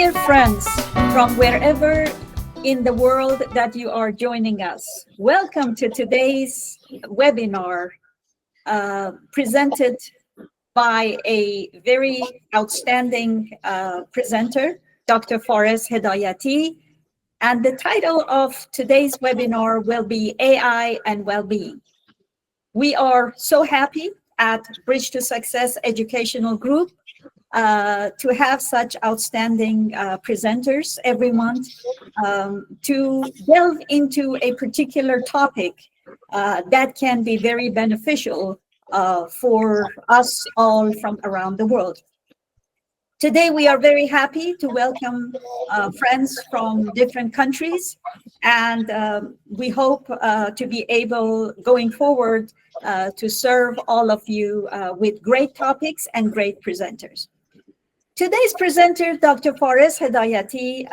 Dear friends, from wherever in the world that you are joining us, welcome to today's webinar presented by a very outstanding presenter, Dr. Fares Hedayati. And the title of today's webinar will be AI and Wellbeing. We are so happy at Bridge to Success Educational Group to have such outstanding presenters every month to delve into a particular topic that can be very beneficial for us all from around the world. Today, we are very happy to welcome friends from different countries, and we hope to be able, going forward, to serve all of you with great topics and great presenters. Today's presenter, Dr. Fares Hedayati,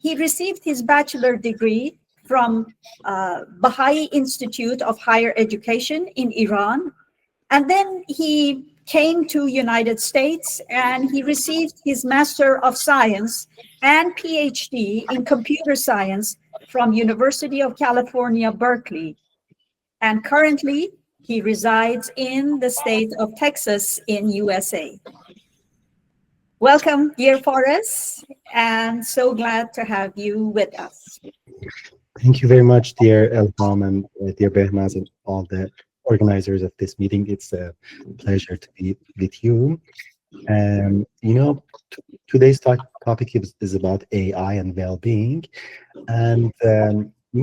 he received his bachelor degree from Baha'i Institute of Higher Education in Iran, and then he came to United States and he received his Master of Science and PhD in Computer Science from University of California, Berkeley. And currently, he resides in the state of Texas in USA. Welcome, dear Fares, and so glad to have you with us. Thank you very much, dear Elham and dear Behmaz and all the organizers of this meeting. It's a pleasure to be with you. Today's topic is about AI and well-being. And,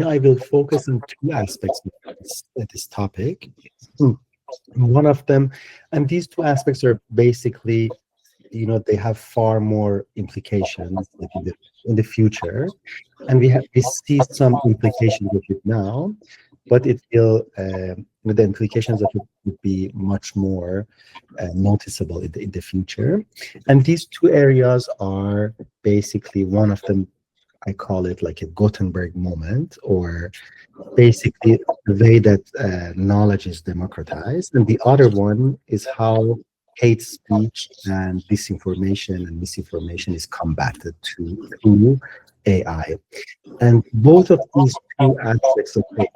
I will focus on two aspects of this topic. One of them, and these two aspects are basically, they have far more implications in the future. And we see some implications of it now, but it will, the implications of it would be much more noticeable in the future. And these two areas are basically, one of them, I call it like a Gutenberg moment, or basically the way that knowledge is democratized. And the other one is how hate speech and disinformation and misinformation is combated through AI. And both of these two aspects of AI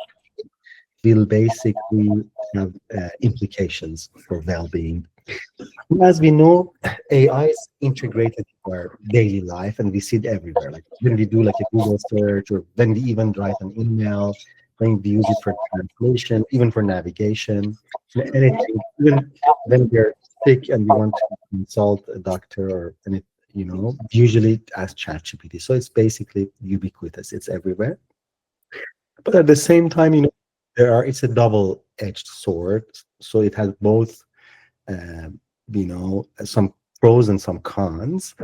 will basically have implications for well-being. As we know, AI is integrated in our daily life, and we see it everywhere. Like when we do like a Google search, or when we even write an email, when we use it for translation, even for navigation, anything. Even when we're sick and we want to consult a doctor, or usually ask ChatGPT. So it's basically ubiquitous. It's everywhere. But at the same time, it's a double-edged sword. So it has both, some pros and some cons.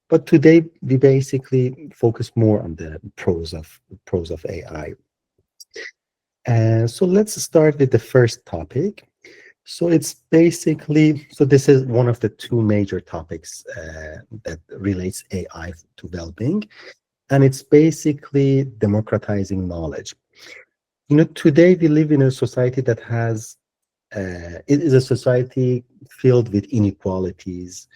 But today we basically focus more on the pros of AI. So let's start with the first topic. So it's basically, this is one of the two major topics that relates AI to well-being, and it's basically democratizing knowledge. Today we live in a society that has, it is a society filled with inequalities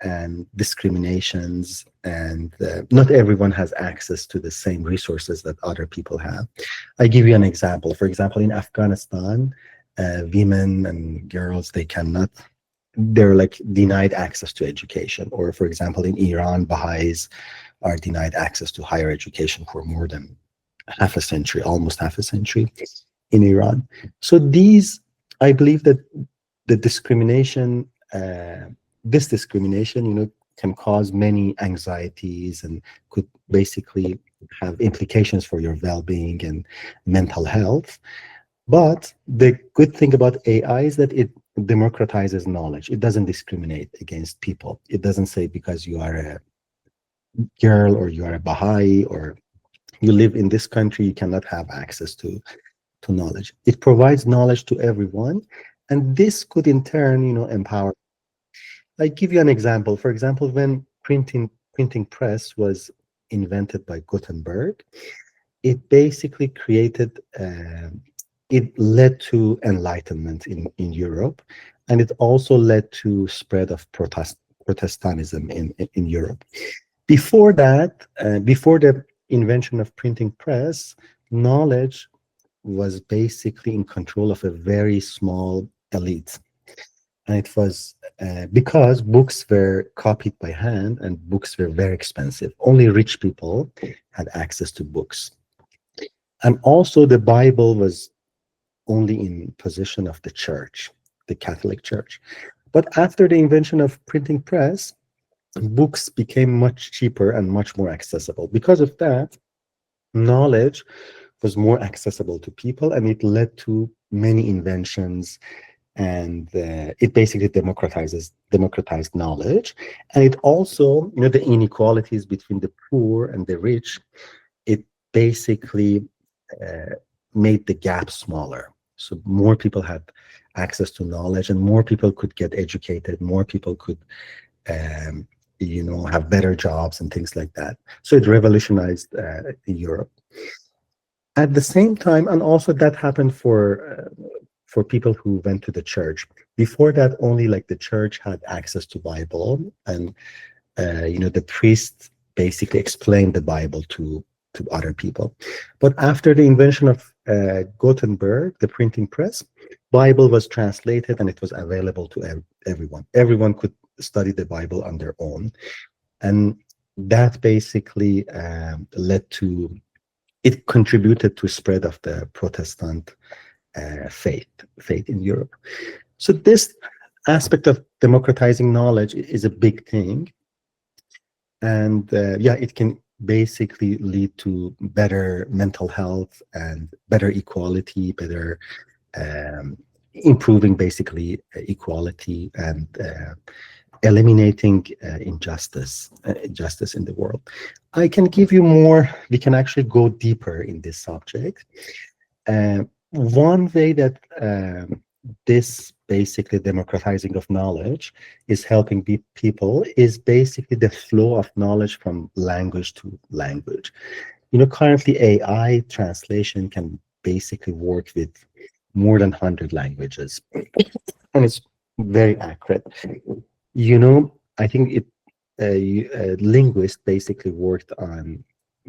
and discriminations, and not everyone has access to the same resources that other people have. I give you an example. For example, in Afghanistan, women and girls, they're like denied access to education. Or for example, in Iran, Baha'is are denied access to higher education for more than almost half a century in Iran. So I believe that the discrimination, this discrimination, can cause many anxieties and could basically have implications for your well-being and mental health. But the good thing about AI is that it democratizes knowledge. It doesn't discriminate against people. It doesn't say because you are a girl or you are a Baha'i or you live in this country, you cannot have access to knowledge. It provides knowledge to everyone, and this could in turn, empower. I give you an example. For example, when printing press was invented by Gutenberg, it basically created, it led to enlightenment in Europe, and it also led to spread of Protestantism in Europe. Before that, before the invention of printing press, knowledge was basically in control of a very small elite. And it was because books were copied by hand and books were very expensive. Only rich people had access to books. And also the Bible was only in possession of the church, the Catholic Church. But after the invention of printing press, books became much cheaper and much more accessible. Because of that, knowledge was more accessible to people, and it led to many inventions, and it basically democratized knowledge. And it also, the inequalities between the poor and the rich, it basically uh, made the gap smaller. So more people had access to knowledge, and more people could get educated, more people could um, have better jobs and things like that. So it revolutionized Europe. At the same time, and also that happened for people who went to the church. Before that, only like the church had access to Bible, and the priest basically explained the Bible to other people. But after the invention of Gutenberg, the printing press, Bible was translated and it was available to everyone. Everyone could study the Bible on their own, and that basically led to it contributed to spread of the Protestant faith in Europe. So this aspect of democratizing knowledge is a big thing, and it can basically lead to better mental health and better equality, better improving basically equality and eliminating injustice in the world. I can give you more. We can actually go deeper in this subject. One way that this basically democratizing of knowledge is helping people is basically the flow of knowledge from language to language. Currently AI translation can basically work with more than 100 languages, and it's very accurate. I think a linguist basically worked on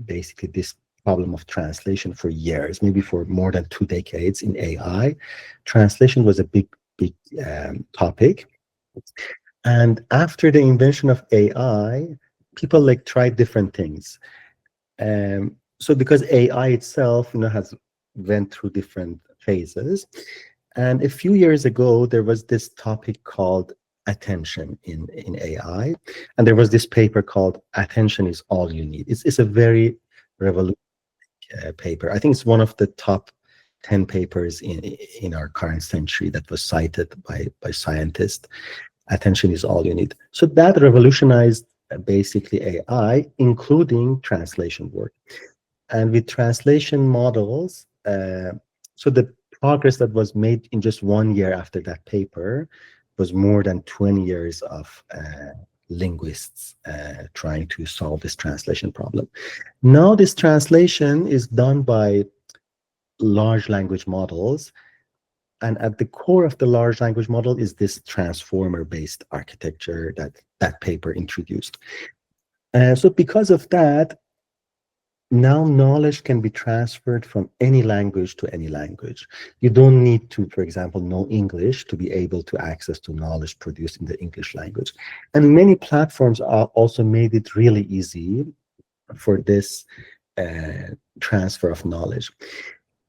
basically this problem of translation for years, maybe for more than 2 decades in AI. Translation was a big topic. And after the invention of AI, people like tried different things. So because AI itself, has went through different phases. And a few years ago, there was this topic called attention in AI. And there was this paper called Attention is All You Need. It's a very revolutionary paper. I think it's one of the top 10 papers in our current century that was cited by scientists. Attention is all you need. So that revolutionized basically AI, including translation work. And with translation models, so the progress that was made in just 1 year after that paper was more than 20 years of linguists trying to solve this translation problem. Now this translation is done by large language models, and at the core of the large language model is this transformer-based architecture that paper introduced. So because of that, now knowledge can be transferred from any language to any language. You don't need to, for example, know English to be able to access to knowledge produced in the English language. And many platforms are also made it really easy for this transfer of knowledge.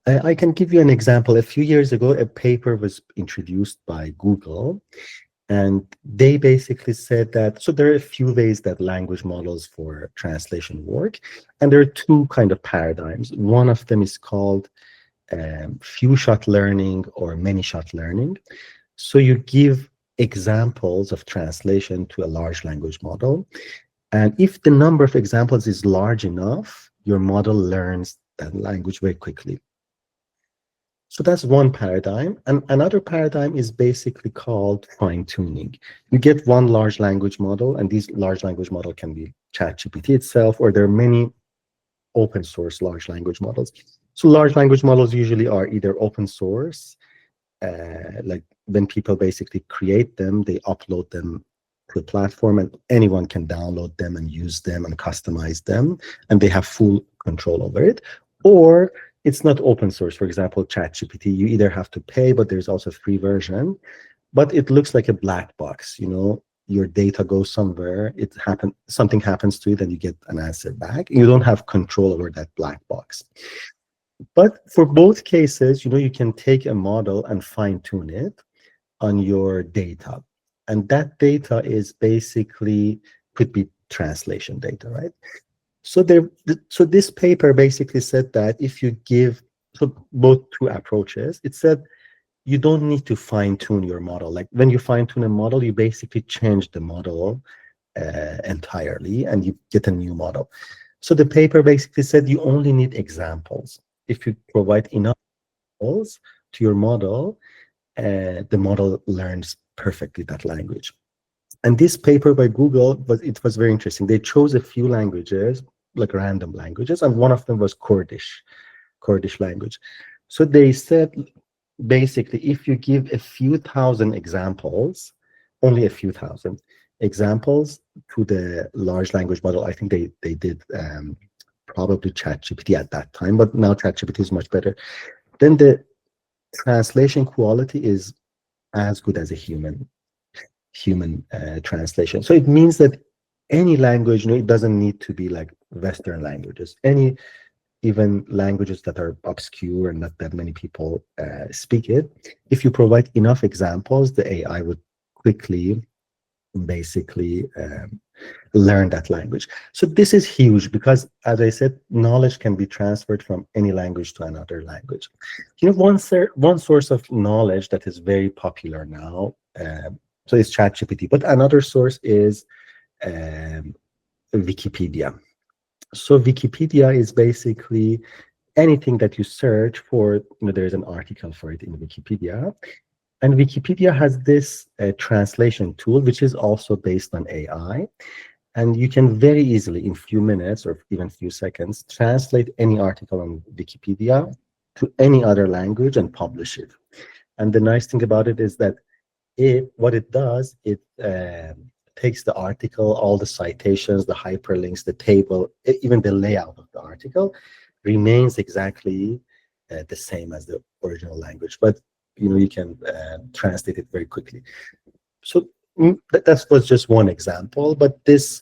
I can give you an example. A few years ago, a paper was introduced by Google, and they basically said that, so there are a few ways that language models for translation work, and there are two kind of paradigms. One of them is called few-shot learning or many-shot learning. So you give examples of translation to a large language model, and if the number of examples is large enough, your model learns that language very quickly. So that's one paradigm. And another paradigm is basically called fine-tuning. You get one large language model, and these large language model can be ChatGPT itself, or there are many open source large language models. So large language models usually are either open source, like when people basically create them, they upload them to a platform, and anyone can download them and use them and customize them, and they have full control over it. Or it's not open source. For example, ChatGPT, you either have to pay, but there's also a free version, but it looks like a black box. Your data goes somewhere, something happens to it, and you get an answer back. You don't have control over that black box. But for both cases, you can take a model and fine tune it on your data. And that data is basically could be translation data, right? So this paper basically said that if you give, so both two approaches, it said you don't need to fine tune your model. Like when you fine tune a model, you basically change the model entirely and you get a new model. So the paper basically said you only need examples. If you provide enough examples to your model, the model learns perfectly that language. And this paper by Google, it was very interesting. They chose a few languages, like random languages, and one of them was Kurdish language. So they said, basically, if you give a few thousand examples, only a few thousand examples to the large language model, I think they did probably ChatGPT at that time, but now ChatGPT is much better. Then the translation quality is as good as a human translation. So it means that any language, it doesn't need to be like Western languages. Even languages that are obscure and not that many people speak it, if you provide enough examples, the AI would quickly basically learn that language. So this is huge because, as I said, knowledge can be transferred from any language to another language. One source of knowledge that is very popular now, so it's ChatGPT, but another source is Wikipedia. So Wikipedia is basically anything that you search for, there's an article for it in Wikipedia. And Wikipedia has this translation tool, which is also based on AI. And you can very easily, in few minutes or even few seconds, translate any article on Wikipedia to any other language and publish it. And the nice thing about it is that what it does, it takes the article, all the citations, the hyperlinks, the table, even the layout of the article remains exactly the same as the original language. But you can translate it very quickly. So that was just one example, but this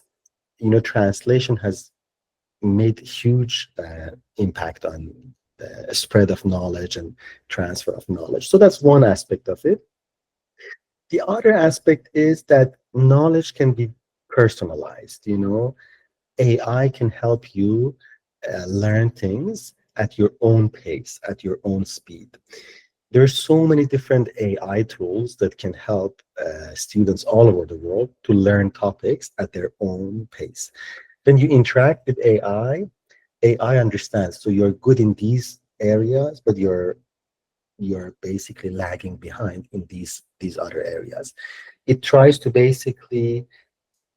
translation has made huge impact on the spread of knowledge and transfer of knowledge. So that's one aspect of it. The other aspect is that knowledge can be personalized. AI can help you learn things at your own pace, at your own speed. There's so many different AI tools that can help students all over the world to learn topics at their own pace. When you interact with AI understands. So you're good in these areas, but you're basically lagging behind in these other areas. It tries to basically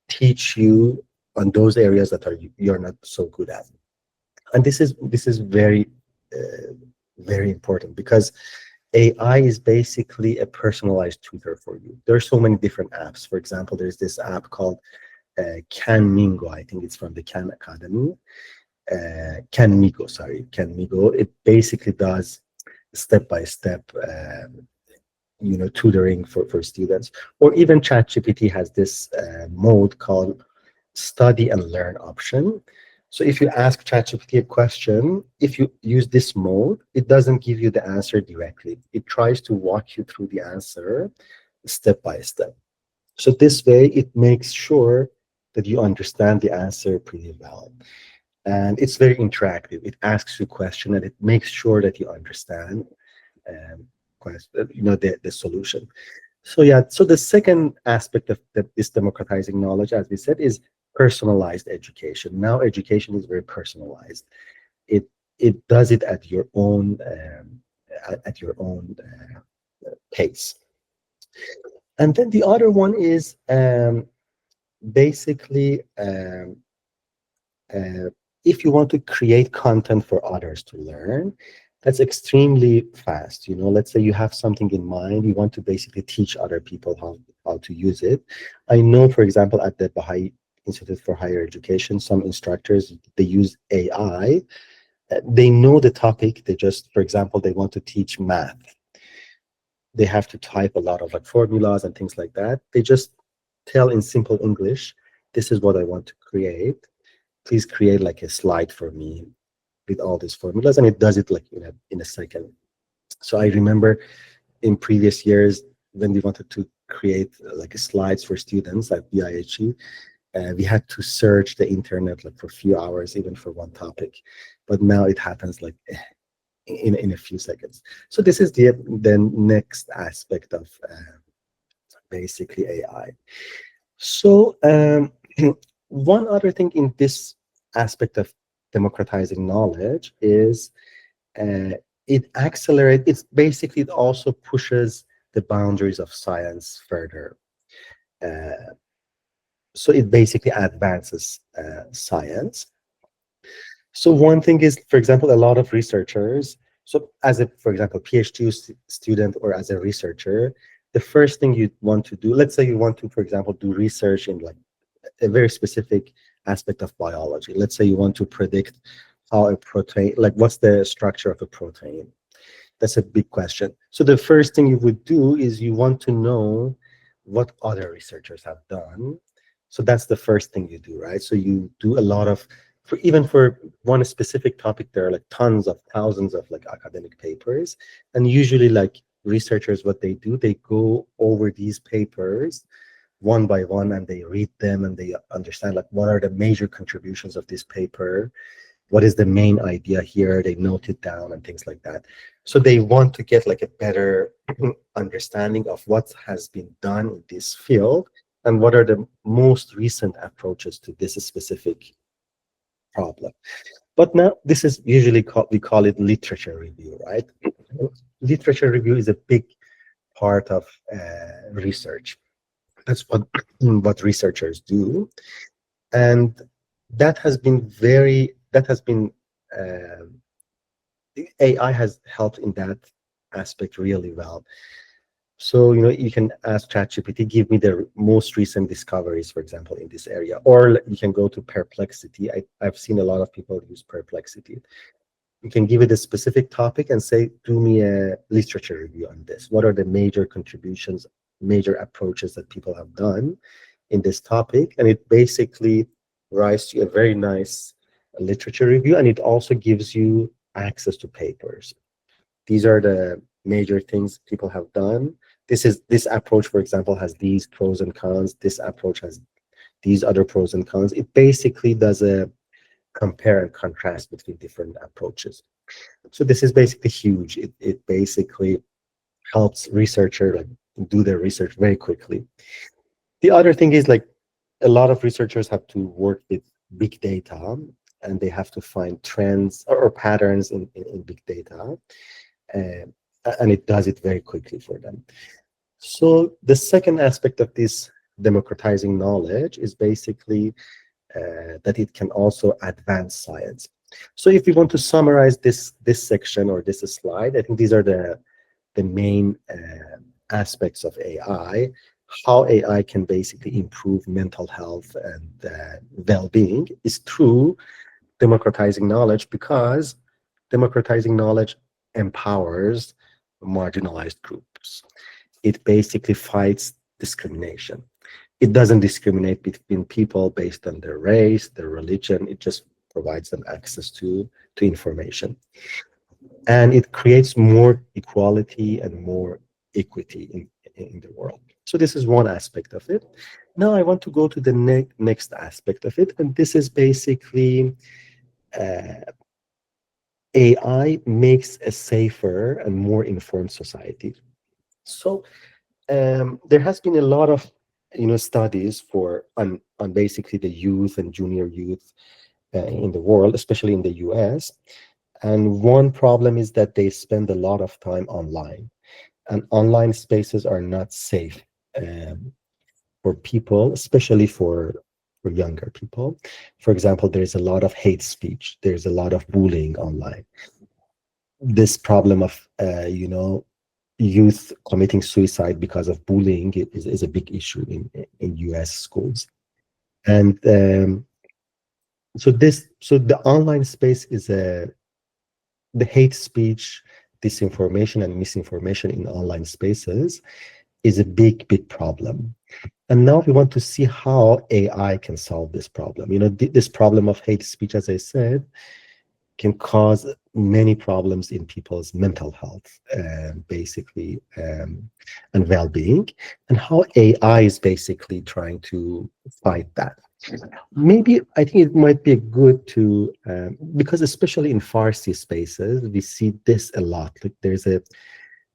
teach you on those areas that you're not so good at. And this is very very important because AI is basically a personalized tutor for you. There are so many different apps. For example, there's this app called Canmingo. I think it's from the Khan Academy. Canmigo. It basically does step-by-step tutoring for students. Or even ChatGPT has this mode called study and learn option. So if you ask ChatGPT a question, if you use this mode, it doesn't give you the answer directly. It tries to walk you through the answer step by step. So this way, it makes sure that you understand the answer pretty well. And it's very interactive. It asks you a question and it makes sure that you understand the solution. So yeah, so the second aspect of that is democratizing knowledge, as we said, is personalized education. Now education is very personalized. It does it at your own pace. And then the other one is basically if you want to create content for others to learn, That's extremely fast. Let's say you have something in mind, you want to basically teach other people how to use it. I know, for example, at the Baha'i Institute for Higher Education, some instructors, they use AI. They know the topic. They just, for example, they want to teach math. They have to type a lot of like formulas and things like that. They just tell in simple English, this is what I want to create. Please create like a slide for me with all these formulas, and it does it like in a second. So I remember in previous years when we wanted to create like slides for students at BIHE, we had to search the internet like for a few hours, even for one topic. But now it happens like in a few seconds. So this is the next aspect of basically AI. So one other thing in this aspect of democratizing knowledge is uh, it basically it also pushes the boundaries of science further. Uh, so it basically advances science. So one thing is, for example, a lot of researchers, so as a, for example, PhD student or as a researcher, the first thing you want to do, let's say you want to, for example, do research in like a very specific aspect of biology. Let's say you want to predict how a protein, like what's the structure of a protein. That's a big question. So the first thing you would do is you want to know what other researchers have done. So that's the first thing you do, right? So you do a lot of, for even for one specific topic, there are like tons of thousands of like academic papers. And usually like researchers, what they do, they go over these papers one by one and they read them and they understand like what are the major contributions of this paper, what is the main idea here, they note it down and things like that. So they want to get like a better understanding of what has been done in this field and what are the most recent approaches to this specific problem. But now this is usually we call it literature review, right? Literature review is a big part of research. That's what researchers do, and that has been uh, AI has helped in that aspect really well. So you can ask ChatGPT, give me the most recent discoveries, for example, in this area, or you can go to Perplexity. I've seen a lot of people use Perplexity. You can give it a specific topic and say, do me a literature review on this. What are the major contributions, major approaches that people have done in this topic? And it basically writes you a very nice literature review, and it also gives you access to papers. These are the major things people have done. This approach, for example, has these pros and cons. This approach has these other pros and cons. It basically does a compare and contrast between different approaches. So this is basically huge. It basically helps researcher like do their research very quickly. The other thing is like a lot of researchers have to work with big data and they have to find trends or patterns in big data. Uh, and it does it very quickly for them. So the second aspect of this democratizing knowledge is basically that it can also advance science. So if we want to summarize this section or this slide, I think these are the main aspects of AI, how AI can basically improve mental health and well-being is through democratizing knowledge, because democratizing knowledge empowers marginalized groups. It basically fights discrimination. It doesn't discriminate between people based on their race, their religion. It just provides them access to information. And it creates more equality and more equity in the world. So this is one aspect of it. Now I want to go to the next aspect of it, and this is basically uh, AI makes a safer and more informed society. So there has been a lot of studies on basically the youth and junior youth in the world, especially in the US. And one problem is that they spend a lot of time online, and online spaces are not safe for people, especially for younger people. For example, there's a lot of hate speech. There's a lot of bullying online. this problem of youth committing suicide because of bullying is a big issue in US schools. And so the online space is the hate speech, disinformation, and misinformation in online spaces is a big problem. And now we want to see how AI can solve this problem. This problem of hate speech, as I said, can cause many problems in people's mental health, basically, and well-being, and how AI is basically trying to fight that. Maybe I think it might be good to, because especially in Farsi spaces, we see this a lot. Like there's a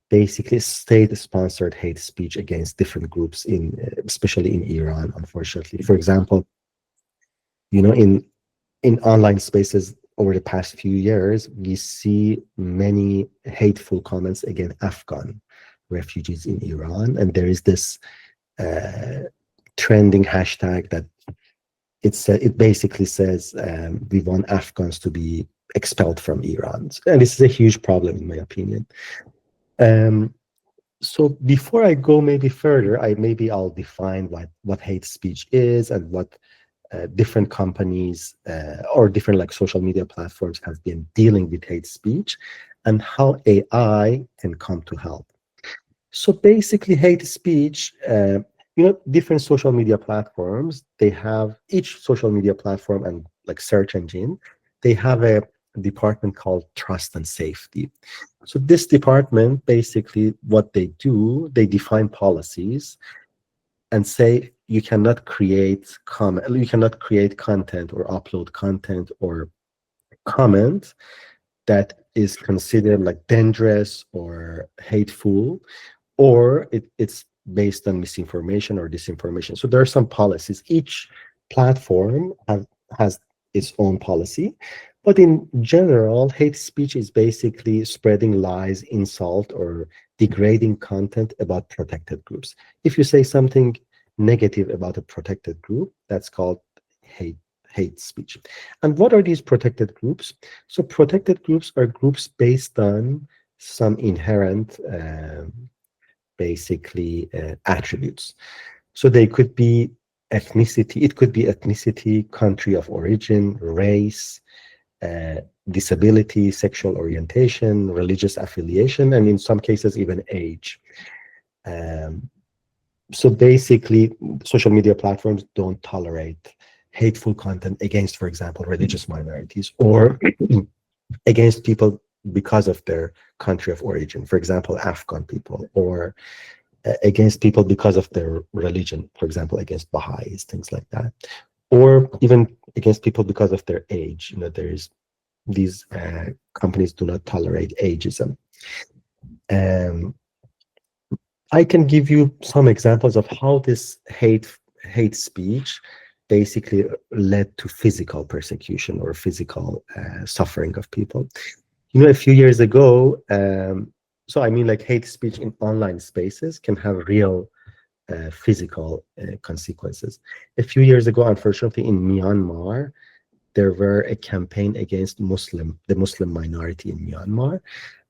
basically state-sponsored hate speech against different groups especially in Iran, unfortunately. For example, in online spaces over the past few years, we see many hateful comments against Afghan refugees in Iran, and there is this trending hashtag that it basically says we want Afghans to be expelled from Iran, and this is a huge problem in my opinion. So before I go maybe further, I'll define what hate speech is and what different companies or different like social media platforms have been dealing with hate speech and how AI can come to help. So basically hate speech, different social media platforms, each social media platform and like search engine, they have a department called trust and safety. So this department, basically what they do, they define policies and say you cannot create content or upload content or comment that is considered like dangerous or hateful, or it's based on misinformation or disinformation. So there are some policies. Each platform has its own policy, but in general, hate speech is basically spreading lies, insult, or degrading content about protected groups. If you say something negative about a protected group, that's called hate speech. And what are these protected groups? So protected groups are groups based on some inherent basically attributes. So they could be ethnicity, country of origin, race, disability, sexual orientation, religious affiliation, and in some cases even age. So basically, social media platforms don't tolerate hateful content against, for example, religious minorities or against people because of their country of origin, for example, Afghan people, or against people because of their religion, for example, against Baha'is, things like that, or even against people because of their age. There's these companies do not tolerate ageism. I can give you some examples of how this hate speech basically led to physical persecution or physical suffering of people. A few years ago, so I mean, like hate speech in online spaces can have real physical consequences. A few years ago, unfortunately, in Myanmar, there were a campaign against the Muslim minority in Myanmar,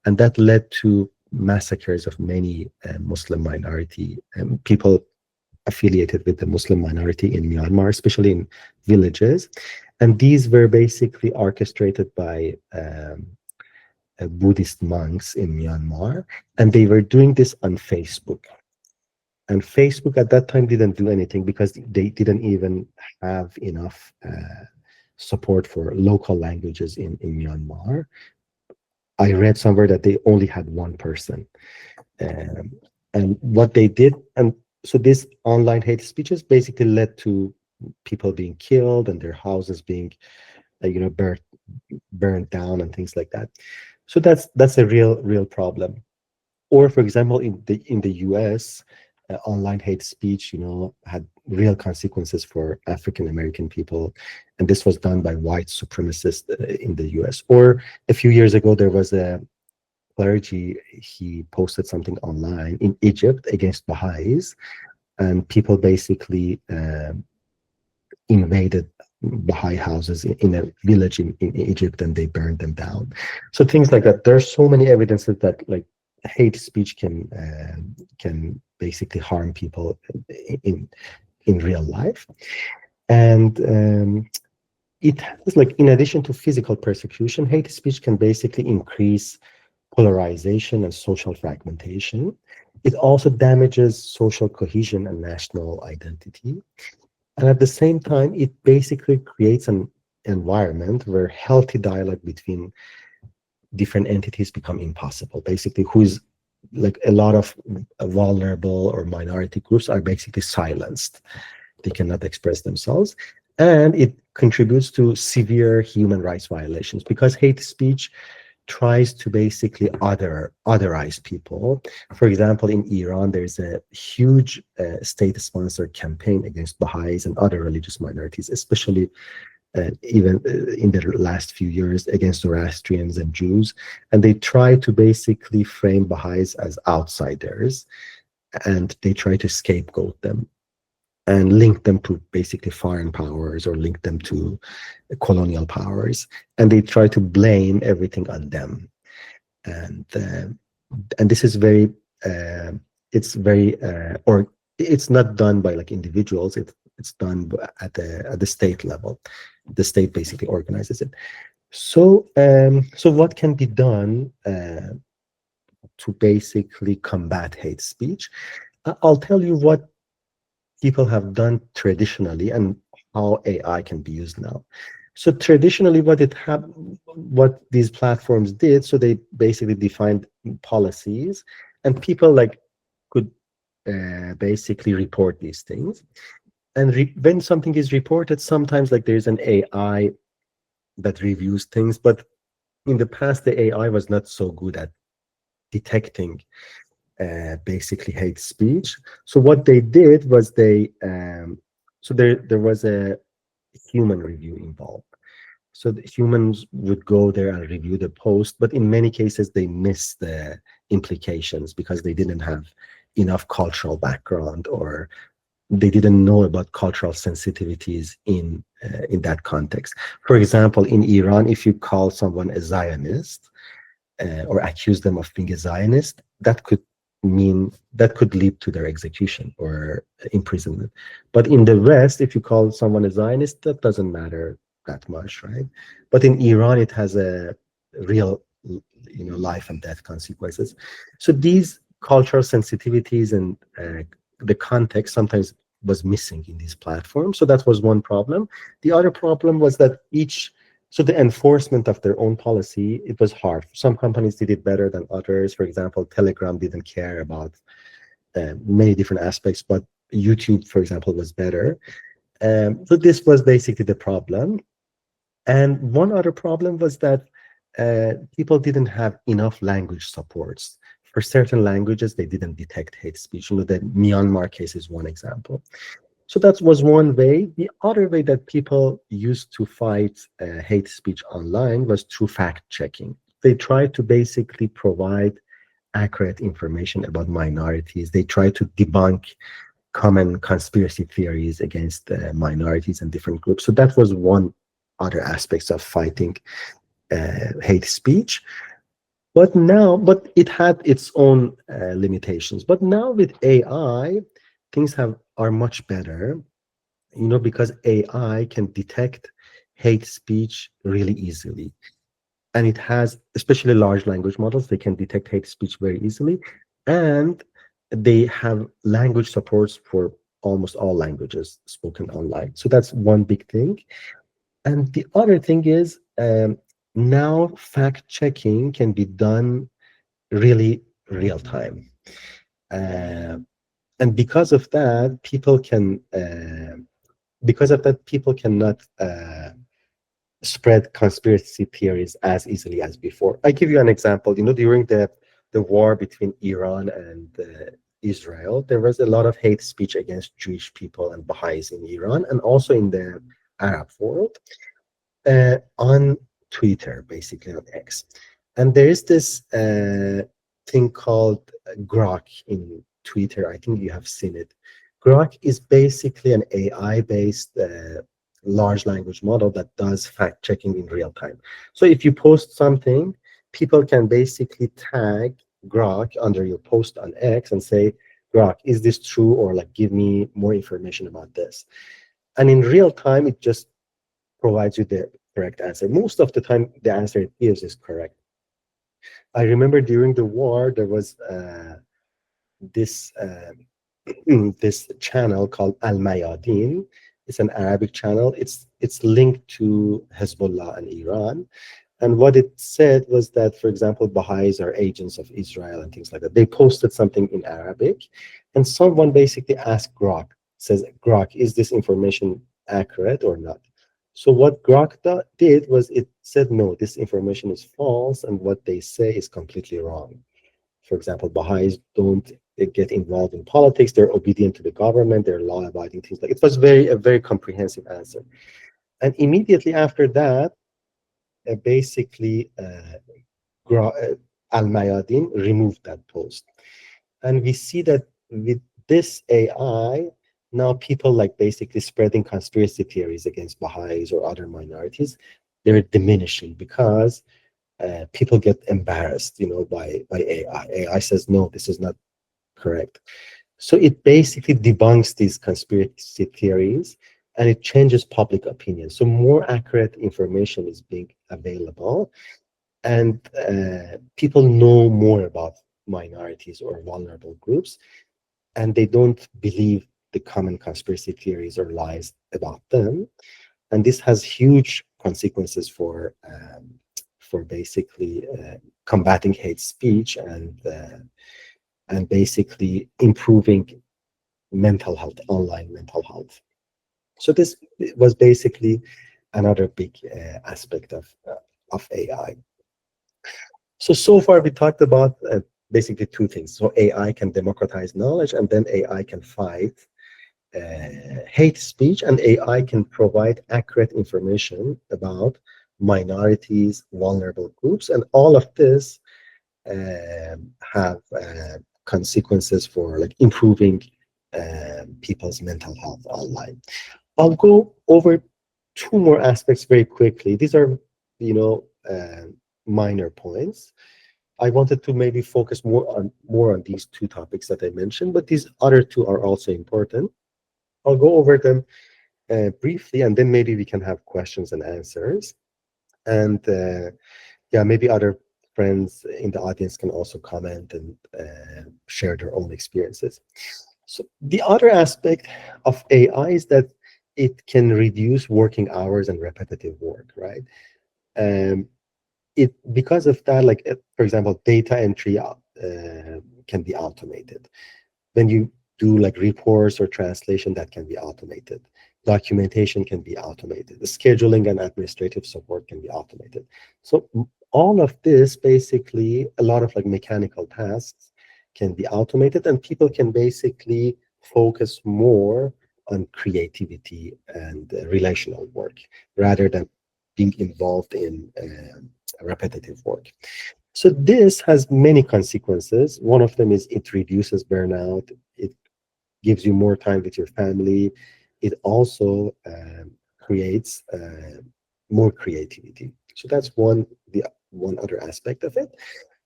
and that led to massacres of many Muslim minority people affiliated with the Muslim minority in Myanmar, especially in villages. And these were basically orchestrated by Buddhist monks in Myanmar, and they were doing this on Facebook. And Facebook at that time didn't do anything because they didn't even have enough support for local languages in Myanmar. I read somewhere that they only had one person. And what they did, and so this online hate speeches basically led to people being killed and their houses being, burned down and things like that. So that's a real problem. Or for example, in the US, online hate speech, had real consequences for African American people, and this was done by white supremacists in the US. Or a few years ago, there was a clergy, he posted something online in Egypt against Baha'is, and people basically invaded Baha'i houses in a village in Egypt, and they burned them down. So things like that. There's so many evidences that like hate speech can basically harm people in in real life. And it has like, in addition to physical persecution, hate speech can basically increase polarization and social fragmentation. It also damages social cohesion and national identity. And at the same time, it basically creates an environment where healthy dialogue between different entities become impossible. Basically, who's like a lot of vulnerable or minority groups are basically silenced. They cannot express themselves. And it contributes to severe human rights violations because hate speech tries to basically otherize people. For example, in Iran, there's a huge state-sponsored campaign against Baha'is and other religious minorities, especially even in the last few years against Zoroastrians and Jews. And they try to basically frame Baha'is as outsiders, and they try to scapegoat them and link them to basically foreign powers or link them to colonial powers, and they try to blame everything on them. And this is very it's very or it's not done by like individuals. It's done at the state level. The state basically organizes it. So so what can be done to basically combat hate speech? I'll tell you what people have done traditionally and how AI can be used now. So traditionally, what these platforms did, so they basically defined policies, and people like could basically report these things. And when something is reported, sometimes like there's an AI that reviews things, but in the past, the AI was not so good at detecting basically hate speech. So what they did was so there was a human review involved. So the humans would go there and review the post, but in many cases they missed the implications because they didn't have enough cultural background, or they didn't know about cultural sensitivities in that context. For example, in Iran, if you call someone a Zionist, or accuse them of being a Zionist, that could lead to their execution or imprisonment. But in the West, if you call someone a Zionist, that doesn't matter that much, right? But in Iran, it has a real, life and death consequences. So these cultural sensitivities and the context sometimes was missing in these platforms. So that was one problem. The other problem was that so the enforcement of their own policy, it was hard. Some companies did it better than others. For example, Telegram didn't care about many different aspects, but YouTube, for example, was better. So this was basically the problem. And one other problem was that people didn't have enough language supports. For certain languages, they didn't detect hate speech. The Myanmar case is one example. So that was one way. The other way that people used to fight hate speech online was through fact checking. They tried to basically provide accurate information about minorities. They tried to debunk common conspiracy theories against minorities and different groups. So that was one other aspect of fighting hate speech. But it had its own limitations. But now with AI, things are much better, because AI can detect hate speech really easily. And it has, especially large language models, they can detect hate speech very easily. And they have language supports for almost all languages spoken online. So that's one big thing. And the other thing is now fact checking can be done really real time. And because of that, people cannot spread conspiracy theories as easily as before. I give you an example. During the war between Iran and Israel, there was a lot of hate speech against Jewish people and Baha'is in Iran, and also in the Arab world, on Twitter, basically on X. And there is this thing called Grok in Twitter. I think you have seen it. Grok is basically an AI-based large language model that does fact checking in real time. So if you post something, people can basically tag Grok under your post on X and say, Grok, is this true? Or like, give me more information about this. And in real time, it just provides you the correct answer. Most of the time, the answer it gives is correct. I remember during the war, there was this this channel called Al Mayadin. It's an Arabic channel. It's linked to Hezbollah and Iran. And what it said was that, for example, Baha'is are agents of Israel and things like that. They posted something in Arabic, and someone basically asked Grok, says, Grok, is this information accurate or not? So what Grok did was it said, no, this information is false, and what they say is completely wrong. For example, Baha'is don't get involved in politics. They're obedient to the government. They're law-abiding, things like it was a very comprehensive answer. And immediately after that, basically Al Mayadin removed that post. And we see that with this AI, now people like basically spreading conspiracy theories against Baha'is or other minorities, they're diminishing because people get embarrassed, by AI. AI says, no, this is not correct. So it basically debunks these conspiracy theories and it changes public opinion. So more accurate information is being available, and people know more about minorities or vulnerable groups, and they don't believe the common conspiracy theories or lies about them. And this has huge consequences for basically combating hate speech and basically improving mental health, online mental health. So this was basically another big aspect of AI. So far we talked about basically two things. So AI can democratize knowledge, and then AI can fight hate speech, and AI can provide accurate information about minorities, vulnerable groups, and all of this have consequences for like improving people's mental health online. I'll go over two more aspects very quickly. These are, minor points. I wanted to maybe focus more on these two topics that I mentioned, but these other two are also important. I'll go over them briefly, and then maybe we can have questions and answers. And yeah, maybe other friends in the audience can also comment and share their own experiences. So the other aspect of AI is that it can reduce working hours and repetitive work, right? Um, because of that, like for example, data entry can be automated. When you do like reports or translation, that can be automated. Documentation can be automated. The scheduling and administrative support can be automated. So all of this, basically, a lot of like mechanical tasks can be automated, and people can basically focus more on creativity and relational work rather than being involved in repetitive work. So this has many consequences. One of them is it reduces burnout. It gives you more time with your family. It also creates more creativity. So that's one other aspect of it.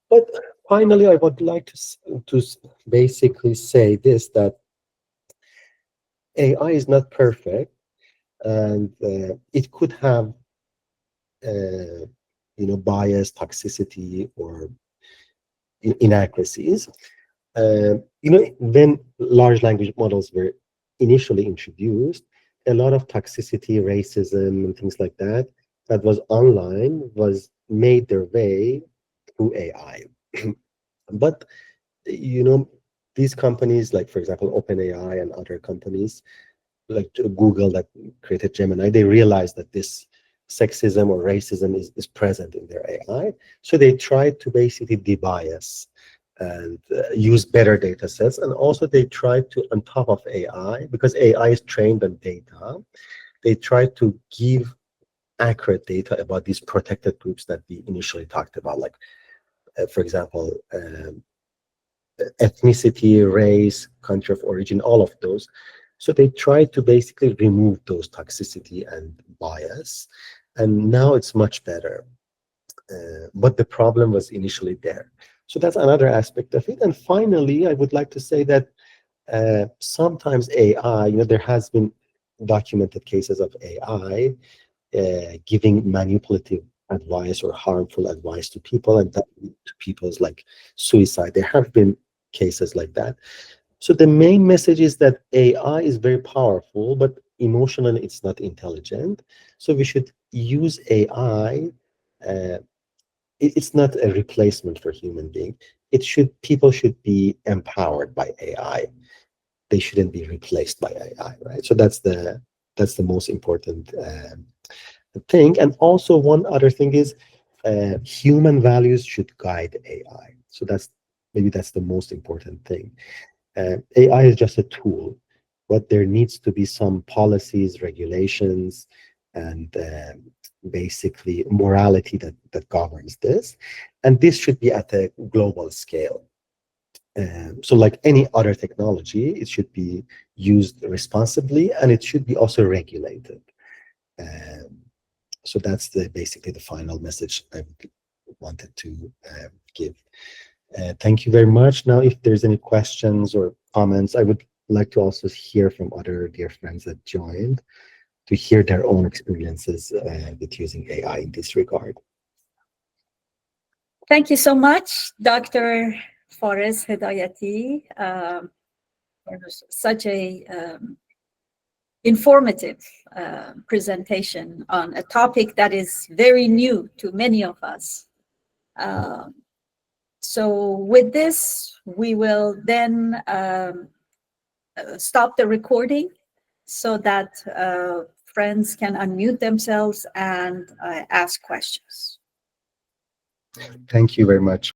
But finally, I would like to basically say this, that AI is not perfect, and it could have bias, toxicity, or inaccuracies. When large language models were initially introduced, a lot of toxicity, racism, and things like that that was online was made their way through AI. But these companies, like for example, OpenAI and other companies, like Google that created Gemini, they realized that this sexism or racism is present in their AI. So they tried to basically debias and use better data sets. And also they tried to, on top of AI, because AI is trained on data, they tried to give accurate data about these protected groups that we initially talked about, like, for example, ethnicity, race, country of origin, all of those. So they tried to basically remove those toxicity and bias, and now it's much better. But the problem was initially there. So that's another aspect of it. And finally, I would like to say that sometimes AI, there has been documented cases of AI giving manipulative advice or harmful advice to people, and that lead to people's like suicide. There have been cases like that. So the main message is that AI is very powerful, but emotionally it's not intelligent. So we should use AI. Uh, it's not a replacement for human being. People should be empowered by AI. They shouldn't be replaced by AI, right? So that's the most important thing. And also one other thing is human values should guide AI. So that's the most important thing. AI is just a tool, but there needs to be some policies, regulations, and basically morality that governs this. And this should be at a global scale. So like any other technology, it should be used responsibly, and it should be also regulated. Um, so that's basically the final message I wanted to give. Thank you very much. Now, if there's any questions or comments, I would like to also hear from other dear friends that joined to hear their own experiences with using AI in this regard. Thank you so much, Dr. Forrest Hedayati, for such a informative presentation on a topic that is very new to many of us. So with this, we will then stop the recording so that friends can unmute themselves and ask questions. Thank you very much.